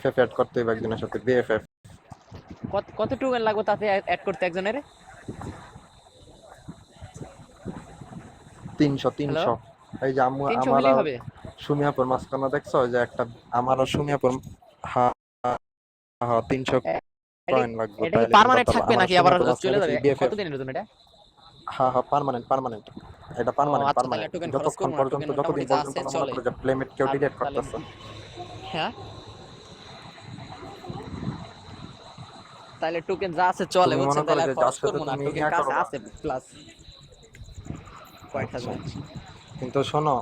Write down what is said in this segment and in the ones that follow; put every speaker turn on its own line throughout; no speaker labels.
BFF add করতে হবে একজনের সাথে, বিএফএফ।
কত টোকেন লাগবে তাতে অ্যাড করতে একজনের?
300
হ্যালো,
300। এই যে আম্মু
300
আমার
হলেই
আর
হবে?
সুমিয়াপুর মাঝখানে দেখছো ওই যে একটা, আমার আর সুমিয়াপুর, হ্যাঁ হ্যাঁ 300
এটা
কয়েন লাগবে
এটা কি
তাইলে তুমি
পার্মানেন্ট
করতে পারবা।
থাকবে
আমার আর
নাকি আবার
সুমিয়াপুর মাঝখানে
চলে
দেখছো
যাবে?
বিএফএফ।
কতদিনের জন্য এটা?
হ্যাঁ হ্যাঁ পার্মানেন্ট পার্মানেন্ট, এটা
ও
পার্মানেন্ট
আচ্ছা, তাহলে
পার্মানেন্ট
টোকেন খরচ
যতক্ষণ
করবো না,
পর্যন্ত,
টোকেন মোটামুটি
যতদিন
যা
পর্যন্ত
আছে
না মনে
চলে।
করো যে প্লেমেট কেউ
আর
ডিলিট
তাহলে
করতেছে।
হ্যাঁ, তাহলে টোকেন যা আছে চলে,
তুমি মনে
বুঝছেন?
করো
তাহলে আর
যে যার
খরচ
সাথে
করবো না,
তুমি
টোকেন
ইয়া
কাছে
করবা।
আছে প্লাস কয়েক
আচ্ছা
হাজার।
আচ্ছা। কিন্তু শোনো,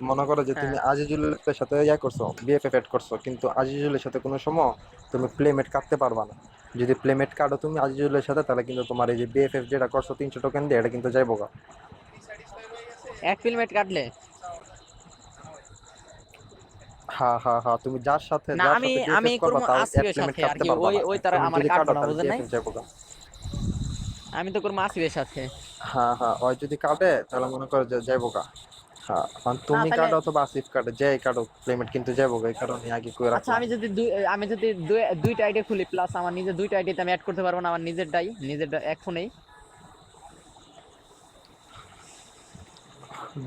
মনে করো যে
হ্যাঁ
তুমি আজিজুলের সাথে ইয়া করছো, বিএফএফ এড করছো, কিন্তু আজিজুলের সাথে কোনো সময় তুমি প্লেমেট কাটতে পারবা না। যদি প্লেমেট কাটো তুমি আজিজুলের সাথে, তাহলে কিন্তু তোমার এই যে বিএফএফ যেটা করছো 300 টোকেন দিয়ে, এটা কিন্তু যাইবো গা।
এক ফিলমেট কাটলে?
হ্যাঁ হ্যাঁ হ্যাঁ, তুমি যার সাথে
না, আমি আমি
বিএফএফ করবা
করবো
তাও এক
আসিফের
প্লেমেট
সাথে আর
কাটতে
কি,
পারবা
ওই
না।
ওই তারা
তুমি
আমার
যদি
কাটবো
কাটো
না,
তাহলে
বুঝেন নাই?
বিএফএফ যাইবো গা।
আমি তো করবো আসিফের সাথে।
হ্যাঁ হ্যাঁ, ওই যদি কাটে তাহলে মনে করো যে যাইবো গা। হ্যাঁ, কারণ
না
তুমি
তাহলে
কাটো অথবা আসিফ কাটে, যে কাটো প্লেমেট কিন্তু যাইবো গা, এই কারণে আগে কই
আচ্ছা,
রাখলাম।
আমি যদি দুইটা আইডি খুলি, প্লাস আমার নিজের দুইটা আইডিতে আমি অ্যাড করতে পারবো না আমার নিজেরটা এক ফোনেই?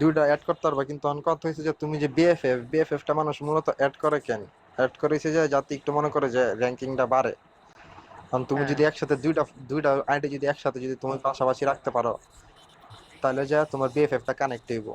দুইটা অ্যাড করতে পারবা, কিন্তু অন কথা হয়েছে যে তুমি যে বিএফএফটা মানুষ মূলত অ্যাড করে কেন? অ্যাড করেছে যে যাতে একটু মনে করে যে র্যাঙ্কিংটা বাড়ে। কারণ তুমি
হ্যাঁ,
যদি একসাথে দুইটা দুইটা আইডি যদি একসাথে যদি তুমি পাশাপাশি রাখতে পারো, তাহলে যা তোমার বিএফএফটা কানেক্ট হইব।